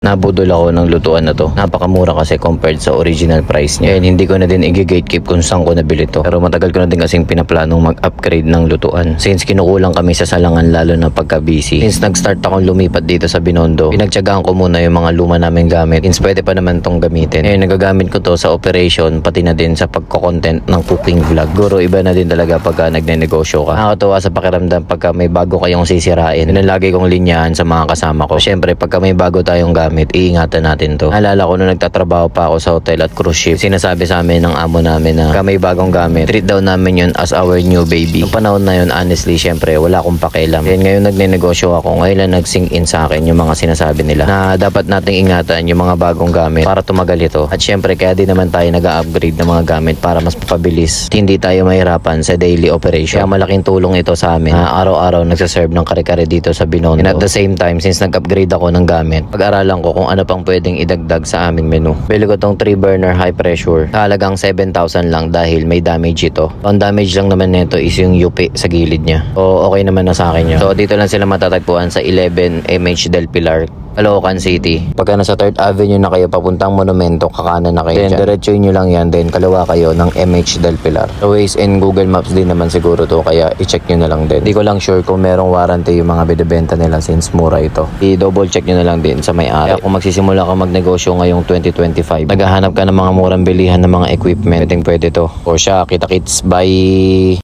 nabudol ako ng lutuan na to. Napakamura kasi compared sa original price niya. And hindi ko na din i-gatekeep kung saan ko nabili to. Pero matagal ko na din kasing pinaplanong mag-upgrade ng lutuan. Since kinukulang kami sa salangan lalo na pagka busy. Since nag-start akong lumipat dito sa Binondo, pinagtyagaan ko muna yung mga luma naming gamit. Since pwede pa naman tong gamitin. Ngayon nagagamit ko to sa operation pati na din sa pagko-content ng cooking vlog. Guro iba na din talaga pagka nagne-negosyo ka. Nakakatuwa sa pakiramdam pagka may bago kayong sisirain. Yun ang lagi kong linyahan sa mga kasama ko. Siyempre pagka may bago tayong gamit, iingatan natin to. Naalala ko nung nagtatrabaho pa ako sa hotel at cruise ship, sinasabi sa amin ng amo namin na pagka may bagong gamit, treat daw namin yun as our new baby. Yung panahon na yun, honestly, siyempre wala akong pakialam. Yan ngayon nagne-negosyo ako, ngayon lang nag-sink in sa akin yung mga sinasabi nila na dapat nating ingatan yung mga bagong gamit para tumagal ito. At siyempre kaya din naman tayo nag-upgrade ng mga gamit para mas mapabilis. Hindi tayo mahirapan sa daily operation. Kaya malaking tulong ito sa amin na araw-araw nagsaserve ng kare-kare dito sa Binondo. And at the same time, since nag-upgrade ako ng gamit, pag-aralan ko kung ano pang pwedeng idagdag sa aming menu. Bili ko tong 3 burner high pressure. Halagang 7,000 lang dahil may damage ito. Ang damage lang naman nito is yung yupi sa gilid niya. So okay naman na sa akin yun. So dito lang sila matatagpuan sa 11 MH Del Pilar, Caloocan City. Pagka nasa 3rd Avenue na kayo papuntang Monumento, kakanan na kayo dyan. Diretsuin nyo lang yan, then kalawa kayo ng MH Del Pilar. So Waze and Google Maps din naman siguro to, kaya i-check nyo na lang din. Hindi ko lang sure kung merong warranty yung mga binibenta nila since mura ito. I-double check nyo na lang din sa may-ari. Kaya kung magsisimula ka magnegosyo ngayong 2025, naghahanap ka ng mga murang bilihan ng mga equipment, pwede to. O siya, kita-kits, bye!